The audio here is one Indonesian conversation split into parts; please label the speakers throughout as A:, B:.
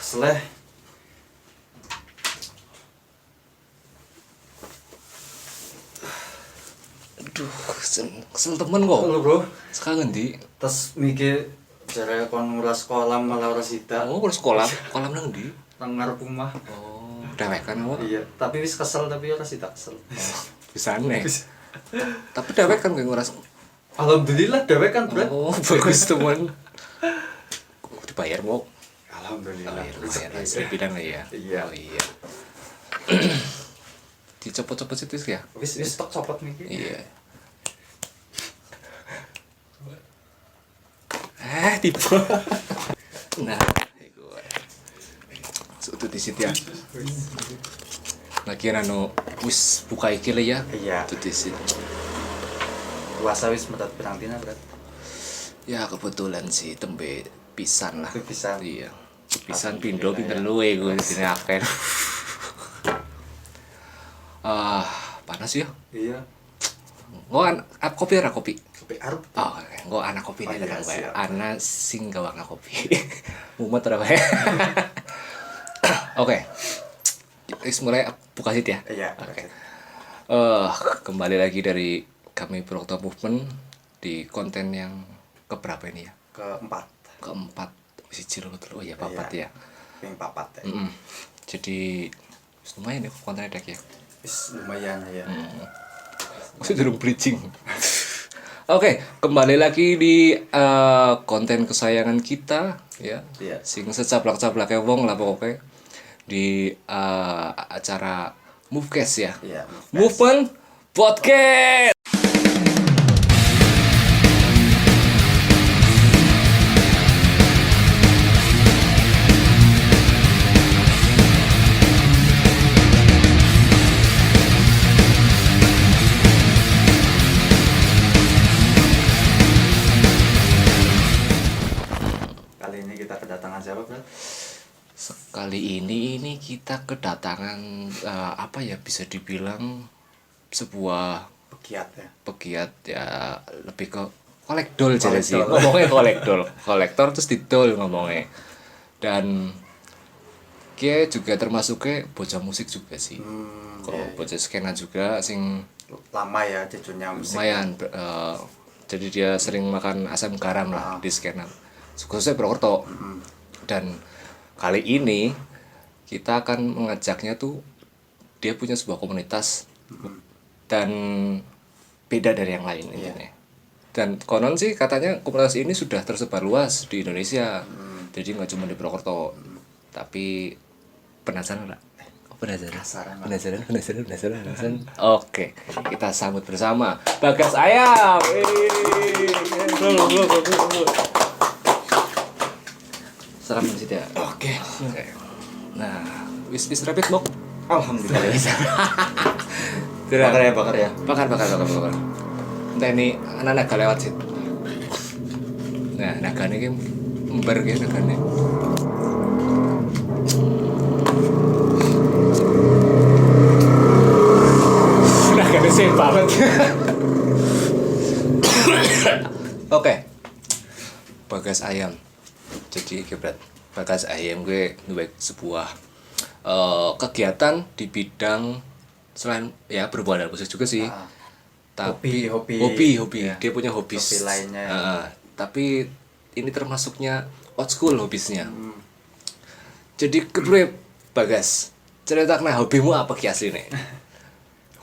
A: Seleh.
B: Aduh, kesel temen kok.
A: Halo bro.
B: Sekarang ngendi?
A: Terus mikir cara kon nguras kolam malah ora sida.
B: Oh, urus kolam. Kolam nang ndi?
A: Nang ngarep rumah.
B: Oh, dewekan apa?
A: Iya, tapi wis kesel tapi ora sida kesel.
B: Bisa aneh. Tapi dewek kan gak nguras.
A: Alhamdulillah dewek kan, Bro.
B: Oh, bagus teman. Dibayar kok.
A: Alhamdulillah.
B: Lumayan hasil bidang lah ya.
A: Iya.
B: Oh iya. Dicopot-copot situ ya.
A: Wis tok copot niki.
B: Iya. Tiba. Nah, iku. Sudah di situ ya. Lagi anu wis buka iki le ya.
A: Iya.
B: Itu di situ.
A: Puasa wis metat pirang dina, Bro.
B: Ya kebetulan sih tembe pisan lah.
A: Itu pisan.
B: Iya. Pisan pindo pinter luwe gue di sini akeh. Panas ya.
A: Iya.
B: Nggak kopi ora kopi.
A: Kopi arep.
B: Oh, nggak anak kopi nih
A: iya,
B: kan bae.
A: siap.
B: Anak sing gawang kopi. Mumet ora bae. Oke. Kita mulai buka sit ya.
A: Iya.
B: Oke. Kembali lagi dari kami Prokto Movement di konten yang keberapa ini ya? Keempat. Siji loro telu. Oh ya, papat ya.
A: Ping papat ya.
B: Jadi lumayan ya kontennya dek ya.
A: Wis lumayan ya.
B: Masih durung bridging. Oke, kembali lagi di konten kesayangan kita ya.
A: Iya.
B: Sing secaplak-caplake wong lah pokoknya di acara Movecast ya.
A: Iya.
B: Movement Podcast.
A: Kali ini kita kedatangan siapa, Bro?
B: Kali ini kita kedatangan apa ya, bisa dibilang sebuah
A: Pegiat ya.
B: pegiat ya, lebih ke kolektor jadi sih
A: Kolektor.
B: ngomongnya kolektor terus didol ngomongnya. Dan dia juga termasuknya bocah musik juga sih. Kok
A: Iya.
B: bocah skena juga sing
A: Lama ya jejunya musik.
B: lumayan jadi dia sering makan asam garam lah di skena khususnya Purwokerto. Dan kali ini kita akan mengajaknya tuh, dia punya sebuah komunitas dan beda dari yang lain intinya. Dan konon sih katanya komunitas ini sudah tersebar luas di Indonesia. Jadi nggak cuma di Purwokerto. Tapi penasaran nggak? Penasaran. Oke, kita sambut bersama Bagas Ayam. Salam di situ ya.
A: Oke.
B: Nah, wis rapid bok.
A: Alhamdulillah.
B: Bakar
A: Bakar ya.
B: Bakar. Entah ini anak naga lewat sih. Nah, nagane ki ember ki nagane. Nagane sih banget. Oke. Bagas Ayam. Jadi kebrat Bagas Ayam gue duwe sebuah kegiatan di bidang selain ya berhubungan dengan musik juga sih. Tapi hobi.
A: Ya.
B: Dia punya hobi
A: lainnya.
B: Tapi ini termasuknya old school hobisnya. Jadi kedua Bagas, ceritakan hobimu apa ki asline?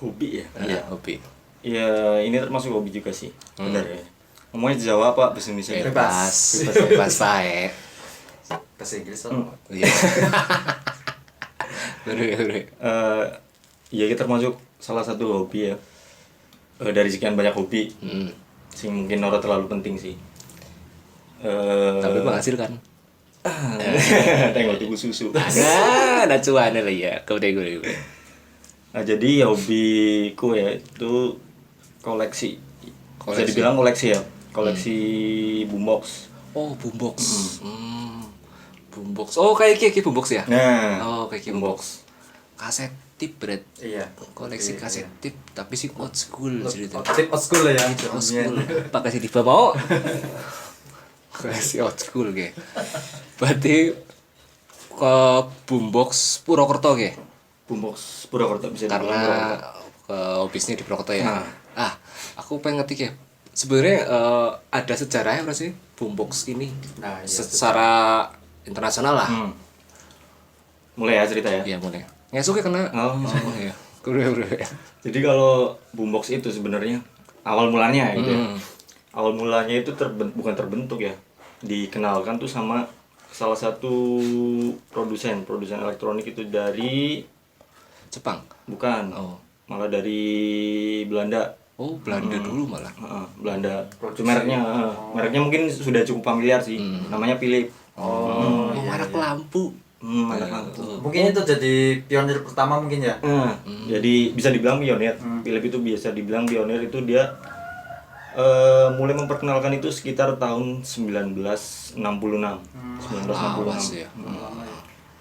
C: Hobi ya?
B: Iya, hobi.
C: Ya ini termasuk hobi juga sih. Benar ya. Ngomongnya Jawa apa bahasa Indonesia?
B: Bebas baik.
A: Bahasa Inggris
B: Iya. Lure.
C: Ya kita termasuk salah satu hobi ya. Dari sekian banyak hobi, sing mungkin ora terlalu penting sih.
B: Tapi menghasilkan.
C: Tengok tuku susu.
B: Ada cuannya lah ya. Kau gue.
C: Nah, jadi hobiku ya itu koleksi. Bisa
B: Koleksi.
C: dibilang koleksi ya. Koleksi boombox.
B: Oh, boombox. Boombox. Oh, kayak boombox ya?
C: Nah,
B: Oh, kayak boombox. Kaset tip berat.
A: Iya.
B: Koleksi kaset tip tapi sih old school cerita.
A: Tip old school lah ya.
B: Old school. Pakai si Diva mau. Koleksi old school kayak. Berarti ke boombox Purwokerto ge.
C: Boombox Purwokerto bisa dibilang
B: Karena
C: Purwokerto.
B: bisnis di Purwokerto ya.
C: Nah.
B: Aku pengen ngetik ya. Sebenarnya ada sejarahnya apa sih boombox ini?
A: Nah, iya,
B: Secara internasional lah.
C: Mulai ya cerita ya.
B: Iya boleh. Ngesuk ya kena.
C: Oh.
B: Iya. Kudu.
C: Jadi kalau boombox itu sebenarnya awal mulanya gitu ya. Awal mulanya itu bukan terbentuk ya. Dikenalkan tuh sama salah satu produsen elektronik itu dari
B: Jepang.
C: bukan.
B: Oh.
C: Malah dari Belanda.
B: Oh, Belanda dulu malah.
C: Belanda. Mereknya mungkin sudah cukup familiar sih. Namanya Philips.
B: Oh, merek lampu.
C: Merek lampu.
A: Mungkin itu jadi pionir pertama mungkin ya.
C: Jadi bisa dibilang pionir. Philips itu bisa dibilang pionir itu dia mulai memperkenalkan itu sekitar tahun 1966. 1966.
B: Awas ya.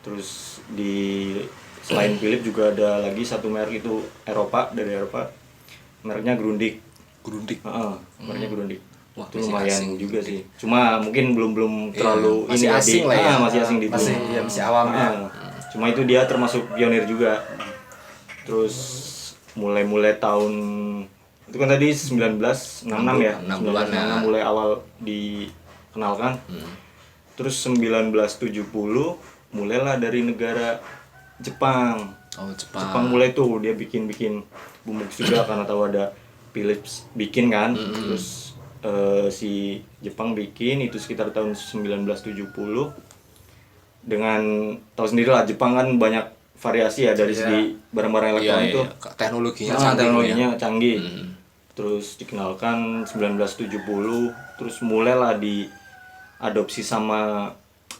C: Terus selain Philips juga ada lagi satu merek itu dari Eropa. Mereknya Grundig. Mereknya Grundig.
B: Wah,
C: Itu
B: masih
C: lumayan
B: asing
C: juga sih. Cuma mungkin belum terlalu
B: masih
C: ini
B: asing lah ya.
C: masih asing di
A: Masih
C: dunia.
A: ya masih awam ya.
C: Cuma itu dia termasuk pionir juga. Terus mulai tahun itu kan tadi 1966 ya.
B: 60-an ya.
C: 1966 mulai awal dikenalkan. Terus 1970 mulailah dari negara Jepang.
B: Oh,
C: Jepang mulai tuh dia bikin boombox juga karena tahu ada Philips bikin kan. Terus si Jepang bikin itu sekitar tahun 1970. Dengan tahu sendiri lah Jepang kan banyak variasi ya dari segi barang-barang elektronik itu.
B: Teknologinya
C: Teknologinya canggih. Terus dikenalkan 1970, terus mulailah diadopsi sama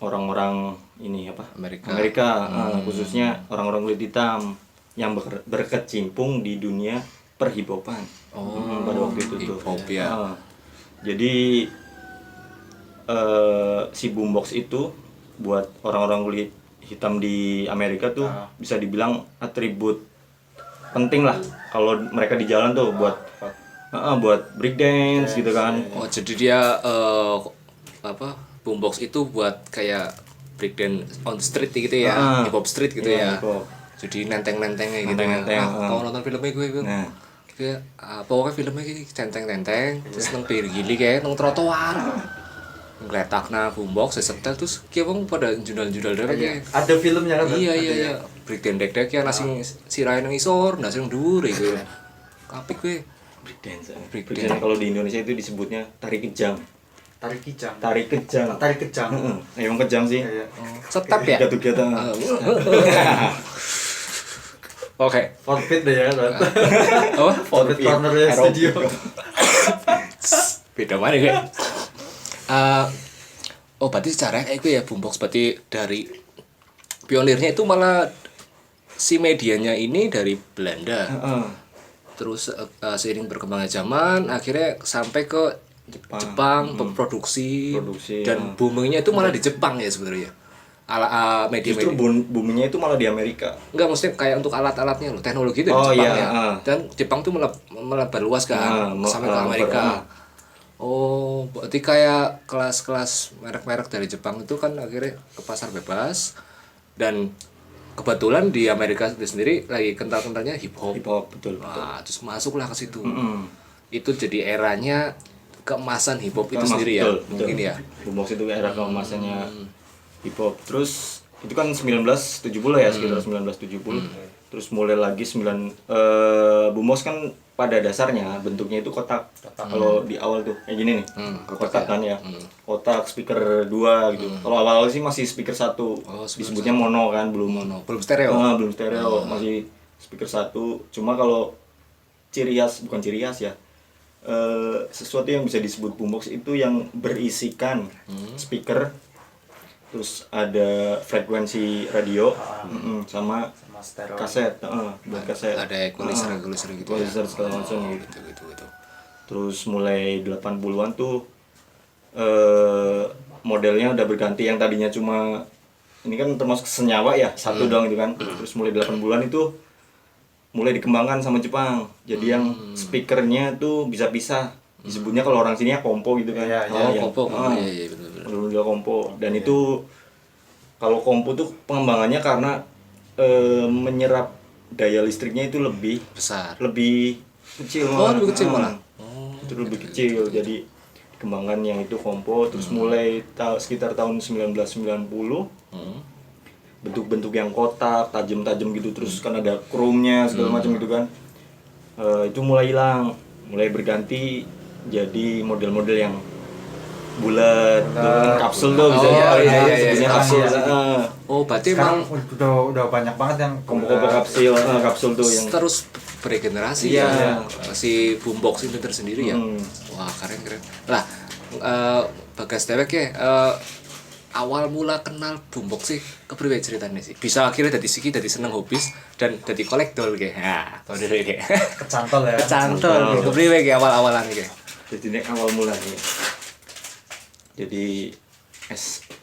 C: orang-orang ini apa? Amerika, khususnya orang-orang kulit hitam yang berkecimpung di dunia perhipopan. Pada waktu itu tuh.
B: Hip-hop ya.
C: Jadi si boombox itu buat orang-orang kulit hitam di Amerika tuh bisa dibilang atribut penting lah kalau mereka di jalan tuh buat breakdance gitu kan.
B: Oh, jadi dia boombox itu buat kayak breakdance on street gitu ya, hip hop street gitu ya.
C: Hip-hop.
B: Jadi nenteng-nentengnya gitu. Kalau nonton filmnya gue
C: Nah.
B: kayak pokoknya filmnya kayak tenteng-tenteng terus nang pinggir gili kayak nang trotoar. Ngeletak na boombox setel terus kayak wong pada judal-judal dari kayak.
A: Ada filmnya kan?
B: Iya. Breakdance dek-dek ya nasi sirahe nang isor, nasi nang dhuwur gitu. Kapik gue.
C: Breakdance kalau di Indonesia itu disebutnya tari kejang.
A: Tarik kejang.
C: Emang kejang sih.
A: Iya.
B: Setap ya?
C: Gatuk-gatuk.
B: Oke.
A: Forfeit deh ya kan.
B: Apa?
A: Forfeit corner ya studio.
B: Beda mana gue? Berarti secara itu ya boombox berarti dari pionirnya itu malah si medianya ini dari Belanda. Terus seiring berkembangnya zaman akhirnya sampai ke Jepang produksi dan boomingnya itu malah di Jepang ya sebenarnya. Media
C: Justru boomingnya itu malah di Amerika.
B: Enggak, maksudnya kayak untuk alat-alatnya loh, teknologi itu di Jepang ya. Dan Jepang tuh melebar luas kan sampai ke Amerika. Oh, berarti kayak kelas-kelas merek-merek dari Jepang itu kan akhirnya ke pasar bebas dan kebetulan di Amerika itu sendiri lagi kental-kentalnya hip hop.
C: Betul.
B: Wah, terus masuklah ke situ. Itu jadi eranya keemasan hip hop itu sendiri ya. Mungkin ya.
C: Boombox itu era keemasannya hip hop. Terus itu kan 1970 ya, sekitar 1970. Terus mulai lagi boombox kan pada dasarnya bentuknya itu kotak. Kalau di awal tuh kayak gini nih. Kotak kan ya. Kotak speaker 2 gitu. Kalau awal-awal sih masih speaker 1. Disebutnya mono kan, belum
B: stereo.
C: Belum stereo, masih speaker 1. Cuma kalau bukan ciri khas ya. Sesuatu yang bisa disebut boombox itu yang berisikan speaker, terus ada frekuensi radio, sama kaset, buat kaset.
B: Ada equalizer gitu.
C: Equalizer segala macam gitu. Terus mulai 80-an tuh modelnya udah berganti, yang tadinya cuma ini kan termasuk senyawa ya, satu doang gitu kan. Terus mulai 80-an itu mulai dikembangkan sama Jepang. Jadi yang speakernya tuh bisa pisah. Disebutnya kalau orang sini ya kompo gitu kan.
A: Iya,
B: kompo. Iya, betul.
C: Kompo. Dan itu Kalau kompo tuh pengembangannya karena menyerap daya listriknya itu lebih
B: Besar.
C: kecil
B: Oh, lebih kecil malah.
C: Itu lebih kecil. Jadi dikembangkan yang itu kompo terus mulai sekitar tahun 1990 bentuk-bentuk yang kotak, tajam-tajam gitu terus kan ada chrome-nya segala macam gitu kan. Itu mulai hilang, mulai berganti jadi model-model yang bulat, tuh kan kapsul tuh bisa sebutnya kapsul.
B: Oh, berarti
A: Sekarang
B: emang
A: udah banyak banget yang
C: Kompo-kompo kapsul tuh yang
B: terus beregenerasi
C: Iya.
B: ya. Si boombox ini tersendiri ya. Wah, keren. Lah, Bagas Dewek ya, awal mula kenal boombox sih kepriwe ceritanya sih? Bisa akhirnya dari siki dari seneng hobis dan dari kolektor kayak. Nah, kalau dari kayak
A: kecantol ya.
B: kecantol gitu. Kepriwe kayak awal-awalan kayak.
C: jadi ini awal mulanya. Jadi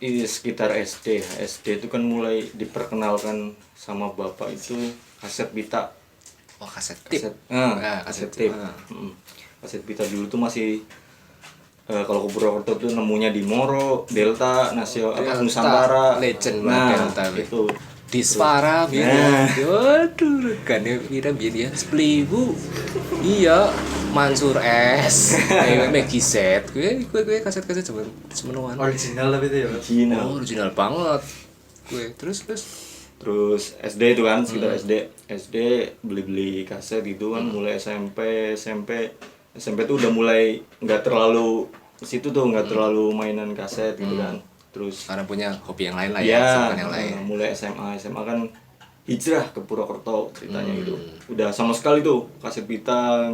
C: ini sekitar SD itu kan mulai diperkenalkan sama bapak itu kaset pita.
B: Wah, kaset tip.
C: Kaset tape. Kaset pita dulu tuh masih kalau ke Purwokerto tuh nemunya di Moro, Delta, Nusantara,
B: Legend
C: nah,
B: Delta
C: itu.
B: Dispara waduh kan kira biar dia 10.000 iya Mansur S Megi Z gue kaset-kaset semenuan
A: Original tapi itu ya.
B: original banget gue terus
C: SD itu kan sekitar SD beli kaset gitu kan mulai SMP tuh udah mulai nggak terlalu situ tuh nggak terlalu mainan kaset gitu kan terus
B: karena punya hobi yang lain lah ya yang lain
C: mulai SMA kan hijrah ke Purwokerto ceritanya gitu udah sama sekali tuh kaset pita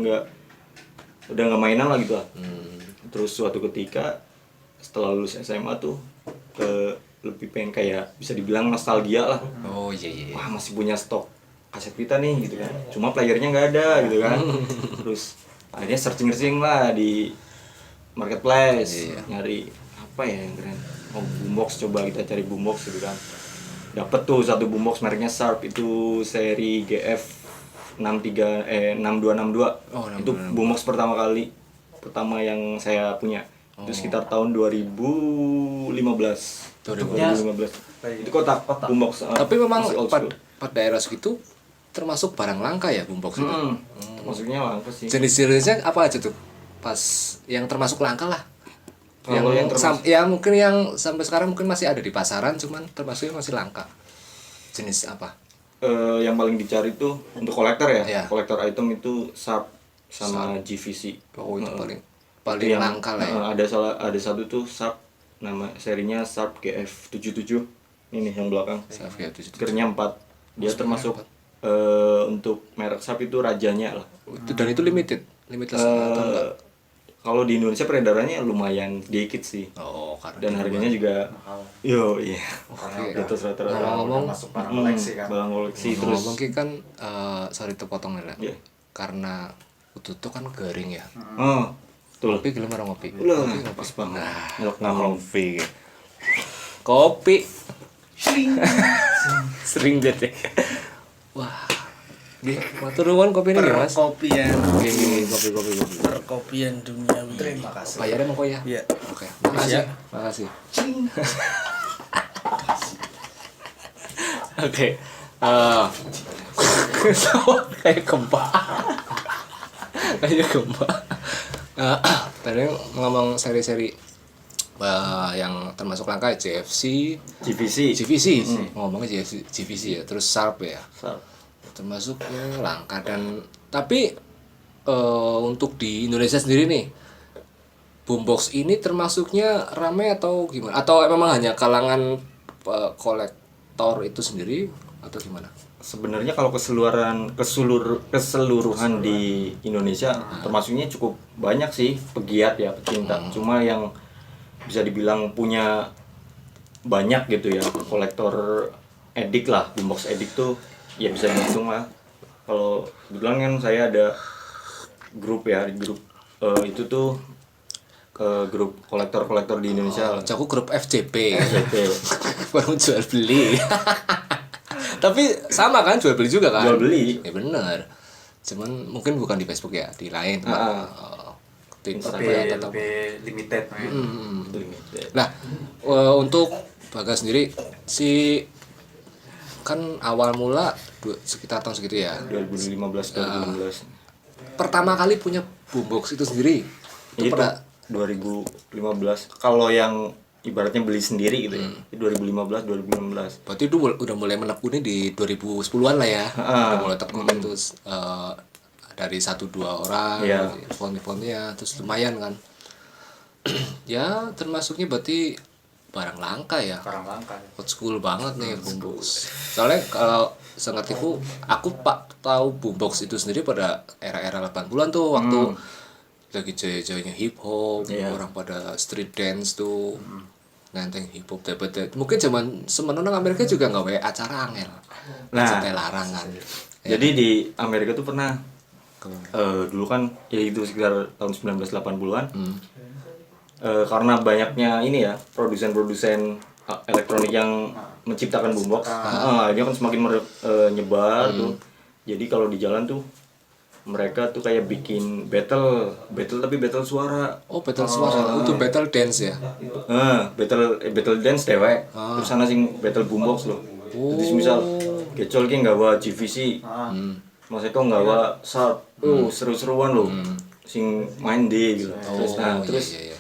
C: udah nggak mainan lah gitu lah terus suatu ketika setelah lulus SMA tuh lebih pengen kayak bisa dibilang nostalgia lah
B: oh iya
C: wah masih punya stok kaset pita nih gitu kan cuma playernya nggak ada gitu kan terus akhirnya searching lah di marketplace nyari apa ya yang keren boombox coba kita cari boombox gitu kan dapet tuh satu boombox mereknya Sharp itu seri GF 6262 itu boombox pertama yang saya punya itu sekitar tahun 2015 itu kotak boombox
B: tapi memang pada era segitu termasuk barang langka ya boombox itu
C: maksudnya langka sih
B: jenis-jenisnya apa aja tuh pas yang termasuk langka lah
C: kalau yang
B: ya mungkin yang sampai sekarang mungkin masih ada di pasaran cuman termasuknya masih langka jenis apa
C: yang paling dicari tuh untuk kolektor ya kolektor item itu Sharp sama GVC
B: oh itu paling yang, langka lah ya
C: ada satu tuh Sharp nama serinya Sharp GF77 ini yang belakang gearnya 4 dia termasuk untuk merek Sharp itu rajanya lah
B: dan itu limitless atau enggak
C: kalau di Indonesia peredarannya lumayan dikit sih.
B: Oh,
C: dan harganya juga iya.
A: Okay.
C: Itu rata-rata
B: ngomong
A: masuk barang koleksi kan.
C: Barang koleksi terus.
B: Ngomong kan sorry terpotong ya. Yeah. Karena itu kan garing ya.
C: Betul.
B: Kopi gelem orang ngopi.
C: Ngopi pas banget.
B: Kopi. Kopi. Sering deh. Wah. Matur nuwun kopi ini Mas.
D: Perkopian.
B: Kopi.
D: Perkopian duniawi.
A: Terima kasih.
B: Bayarnya mau kok ya?
D: Iya.
B: Oke. Makasih. Oke. Kayak gempa. Tadi ngomong seri-seri yang termasuk langka GVC. Ngomongnya GVC ya, terus Sharp ya. Termasuk yang langka dan tapi untuk di Indonesia sendiri nih boombox ini termasuknya ramai atau gimana? Atau memang hanya kalangan kolektor itu sendiri atau gimana?
C: Sebenarnya kalau keseluruhan di Indonesia termasuknya cukup banyak sih pegiat ya pecinta. Cuma yang bisa dibilang punya banyak gitu ya kolektor edik lah, boombox edik tuh ya bisa dihitung lah. Kalau kebetulan kan saya ada grup itu tuh grup kolektor di Indonesia.
B: Aku grup FJP. Baru jual beli. Tapi sama kan jual beli juga kan?
C: Jual beli.
B: Ya benar. Cuman mungkin bukan di Facebook ya, di lain.
A: Lebih limited.
B: Nah, untuk Bagas sendiri si kan awal mula sekitar tahun segitu ya.
C: 2015 2016.
B: Pertama kali punya boombox itu sendiri. Itu
C: Itu
B: pada
C: 2015. Kalau yang ibaratnya beli sendiri gitu ya. 2015 2016.
B: berarti itu udah mulai menekuni di 2010-an lah ya. Udah mulai tekuni terus dari 1-2 orang
C: Iya.
B: font-fontnya terus lumayan kan. Ya termasuknya berarti barang langka ya.
A: Barang langka.
B: Old school banget nih boombox. Soalnya kalau sengertiku aku tahu boombox itu sendiri pada era-era 80-an tuh waktu lagi jaya-jayanya hip hop,
C: Iya.
B: orang pada street dance tuh. Nenteng hip hop dapat mungkin zaman semenonang Amerika juga nggak wae acara angel.
C: Nah.
B: Sampai larangan.
C: Jadi di Amerika tuh pernah dulu kan ya itu sekitar tahun 1980-an. Karena banyaknya ini ya produsen-produsen elektronik yang menciptakan boombox, dia kan semakin nyebar tuh. Jadi kalau di jalan tuh mereka tuh kayak bikin battle tapi battle suara.
B: Oh, battle suara. Itu battle dance ya.
C: Battle dance dewek. Terus sana sing battle boombox loh. Jadi misal kecol ki nggawa GVC. Mas Eko nggawa Sharp. Seru-seruan loh. Sing main D gitu. Terus
B: Iya.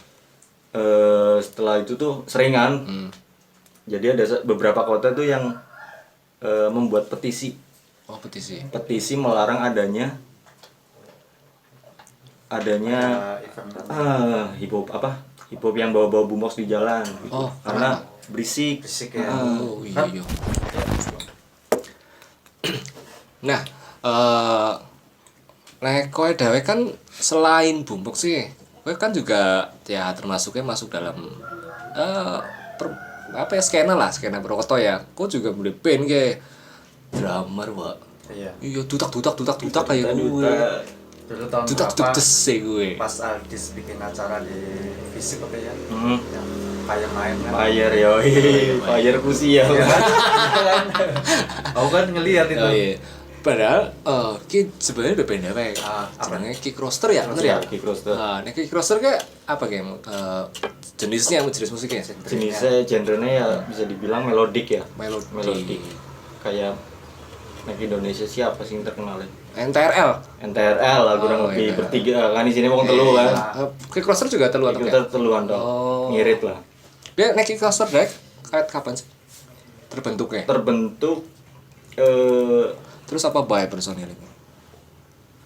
C: setelah itu tuh seringan. Jadi ada beberapa kota tuh yang membuat petisi
B: Oh, petisi.
C: melarang adanya hip hop yang bawa boombox di jalan gitu.
B: Oh,
C: Karena berisik.
A: Fisik ya.
B: Oh, iya. Nah, nek kowe dhewe kan selain boombox sih, kowe kan juga ya termasuknya masuk dalam skena Prokerto ya. Kau juga boleh band ke drummer, Wak.
A: Iya.
B: Iya, dutak kayak gue.
A: Dulu tahun
B: Dutak
A: berapa
B: sih gue.
A: pas Aldis bikin acara di fisik apa ya?
C: Hmm.
A: Yang kayak main kan.
C: Fire yoi, fire kusi ya.
A: Aku kan ngelihat itu.
B: Oh iya. Padahal Ki sebenarnya udah band apa ya?
A: Apa?
B: Namanya Kick Roaster ya, bener ya?
C: Kick Roaster.
B: Nah, Kick Roaster kayak apa kayak jenisnya, jenis musiknya?
C: Jenisnya genrenya ya bisa dibilang melodik ya.
B: Melodi.
C: Kayak Nek Indonesia siapa sih yang terkenal ya?
B: NTRL.
C: NTRL lah kurang lebih
B: iya.
C: bertiga kan di sini mau telu kan.
B: Kick Roaster juga telu atau
C: Kita
B: ya?
C: teluan dong.
B: Oh.
C: Ngirit lah.
B: Dia Kick Roaster dek kapan sih terbentuknya?
C: Terbentuk
B: Terus apa bae personil ini?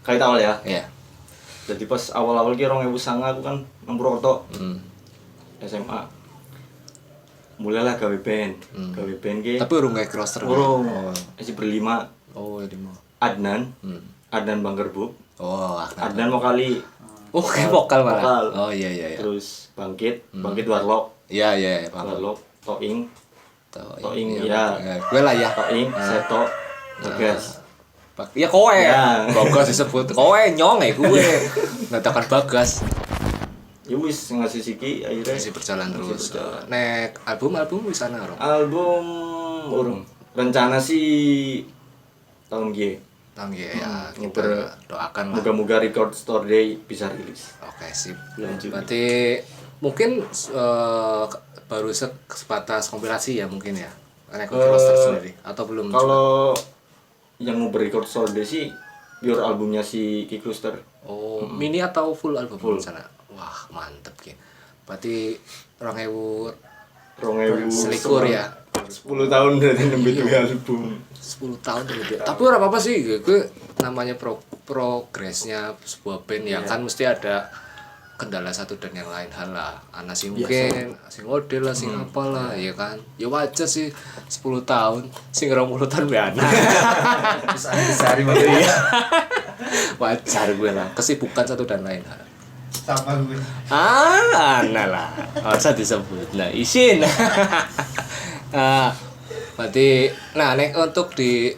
C: kait awal ya.
B: Iya.
C: Jadi pas awal-awal ki 2009 aku kan nang Purwokerto SMA. Mulailah gawe band. Gawe band ki.
B: Tapi urung Kick Roaster.
C: Urung. Masih berlima.
B: Oh, ini mau.
C: Adnan. Adnan Banggerbuk.
B: Oh,
C: Adnan mau kali.
B: Oh, kayak vokal malah.
C: Vokal.
B: Oh iya.
C: Terus Bangkit Warlock.
B: Iya, paham.
C: Warlock, Toing,
B: Toing
C: ya.
B: Gue lah ya.
C: Toing, Seto, Bagas.
B: Ya kowe.
C: Ya.
B: Bagas disebut. Kowe nyong gue. Ngatakan Bagas.
C: Ya wis ngasih siki akhirnya
B: Masih berjalan terus.
C: berjalan.
B: Nek album di sana, Rom.
C: Album urung. Rencana sih tahun G.
B: Tahun ya, kita
C: Moga-
B: doakan lah.
C: Moga-moga Record Store Day bisa rilis.
B: Oke, sip.
C: Bulan Juli.
B: Berarti mungkin baru sebatas kompilasi ya mungkin ya. Nek Roaster sendiri atau belum?
C: Kalau yang mau Record Store Day sih pure albumnya si Kick Roaster.
B: Oh, mini atau full album
C: Full.
B: di sana? Wah, mantep ki. Berarti 2000
C: selikur
B: ya.
C: 10 tahun berarti nembe duwe album.
B: 10 tahun gitu. Tapi ora apa-apa sih, gue namanya progresnya sebuah band ya kan mesti ada kendala satu dan yang lain hal lah. Ana sing mungkin sing model lah, sing apalah ya kan. Ya wajar sih 10 tahun, sing 20 tahun we ana.
A: Terus sehari banget ya.
B: Wajar gue lah, kesibukan satu dan lain hal.
A: Sama gue.
B: Ana lah. Masa disebut. Nah, isin. Berarti nek untuk di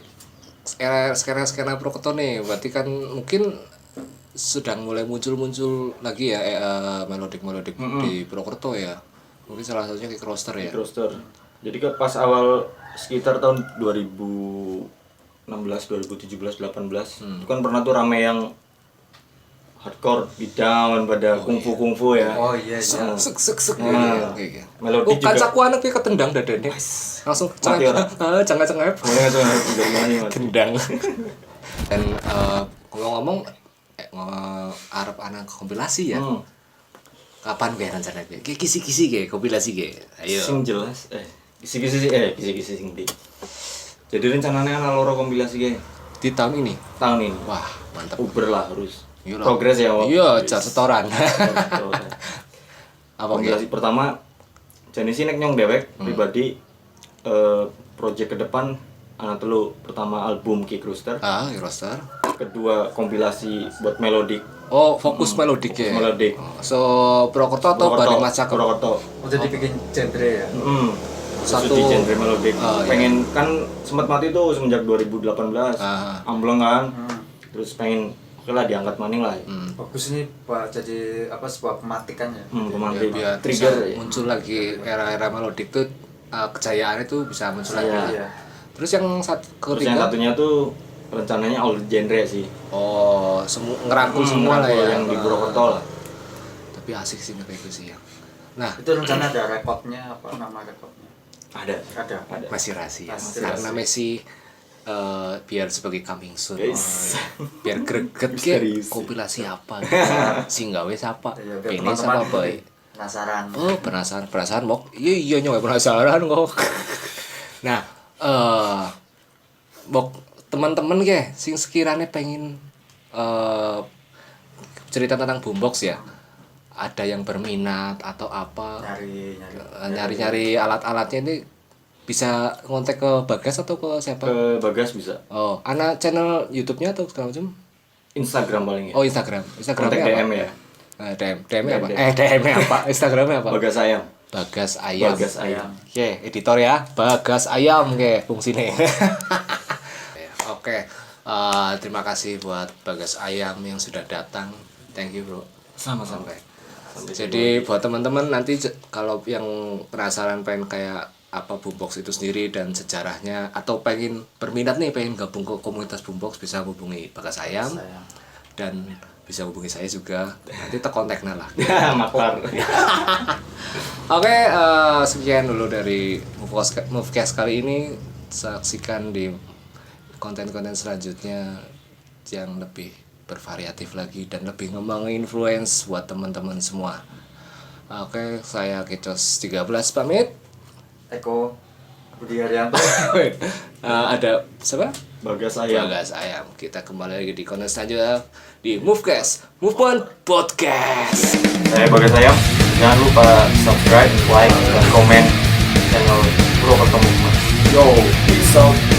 B: skena Prokerto nih, berarti kan mungkin sedang mulai muncul lagi ya melodik di Prokerto ya. Mungkin salah satunya Kick Roaster ya.
C: Kick Roaster. Jadi kan pas awal sekitar tahun 2016, 2017, 18 itu kan pernah tuh rame yang hardcore beat down pada kungfu ya.
A: Oh iya iya.
B: Sek sek sek.
C: Nah,
B: Oke.
C: melodi
B: Oh,
C: juga.
B: kacaku anak iki ketendang dadane. Langsung
C: Mati orang.
B: cengep.
C: Mulai juga gimana mas?
B: Tendang. Dan ngomong-ngomong arep anak kompilasi ya. Kapan gue rencana gue? Kayak kisi-kisi kayak kompilasi kayak. Ayo.
C: Sing jelas kisi-kisi sing di. Jadi rencananya ana loro kompilasi ge
B: Di tahun ini.
C: tahun ini.
B: Wah, mantap.
C: Uber lah harus.
B: Iya lah.
C: Progres ya. Wak.
B: Iya, jar setoran. Apa
C: Kompilasi pertama jenis nek nyong dewek pribadi project ke depan anak telu pertama album Kick Rooster,
B: roster.
C: kedua kompilasi buat melodik.
B: Oh, fokus melodik ya.
C: Melodik.
B: So, Purwokerto atau Bali Maca
C: Purwokerto.
A: Udah dibikin genre ya.
C: Satu di genre melodik.
B: Iya.
C: Pengen kan sempat mati tuh semenjak 2018. Ambleng kan. Terus pengen oke lah diangkat maning lah.
A: Bagus ini Pak, jadi apa sebuah pematikan ya.
C: Pemantik
B: Biar
C: trigger
B: bisa
C: ya.
B: muncul lagi era-era melodik tuh kejayaannya tuh bisa muncul lagi.
A: Iya.
B: Terus yang
C: Terus yang
B: ketiga
C: satunya tuh rencananya all genre sih.
B: oh, ngerangkul semua lah ya
C: yang di Purwokerto lah.
B: Tapi asik sih kayak gitu sih ya. Nah,
A: Itu rencana ada rekodnya apa nama rekodnya?
C: Ada.
A: Ada.
B: masih rahasia.
A: Masih
B: Karena
A: rahasia.
B: Messi biar sebagai coming soon.
C: Guys.
B: Biar greget
C: Misterius.
B: kompilasi apa sing gawe siapa
A: Iya, biar
B: ini
A: teman-teman
B: sama boy
A: penasaran.
B: oh penasaran mok iya nyoba penasaran kok nah mok teman-teman ke sing sekiranya pengen cerita tentang boombox ya ada yang berminat atau apa nyari alat-alatnya ini bisa ngontek ke Bagas atau ke siapa?
C: Ke Bagas bisa.
B: Oh, anak channel YouTube-nya atau segala macam?
C: Instagram paling ya.
B: Oh, Instagram. Instagramnya
C: Kontak
B: apa?
C: DM ya.
B: DM-nya apa? DM-nya apa? Instagramnya apa?
C: Bagas Ayam.
B: Bagas Ayam.
C: Bagas Ayam.
B: Oke, editor ya. Bagas Ayam ke fungsinya. Oke. Terima kasih buat Bagas Ayam yang sudah datang. Thank you, Bro.
C: Sama-sama.
B: Jadi buat teman-teman nanti kalau yang penasaran pengen kayak apa boombox itu sendiri dan sejarahnya atau pengen berminat nih pengen gabung ke komunitas boombox bisa hubungi Bagas Ayam dan bisa hubungi saya juga nanti terkontaknya lah.
C: Maklar.
B: Oke, sekian dulu dari Movecast kali ini. Saksikan di konten-konten selanjutnya yang lebih bervariatif lagi dan lebih menginfluence buat teman-teman semua. Oke, saya Kicos 13 pamit.
A: Eko Budi Haryanto.
B: Ada siapa?
C: Bagas Ayam.
B: Bagas Ayam. Kita kembali lagi di konten selanjutnya di Movecast, Move On Podcast.
C: Saya Bagas Ayam. Jangan lupa subscribe, like, dan komen channel Purwokerto Movement. Yo, peace out.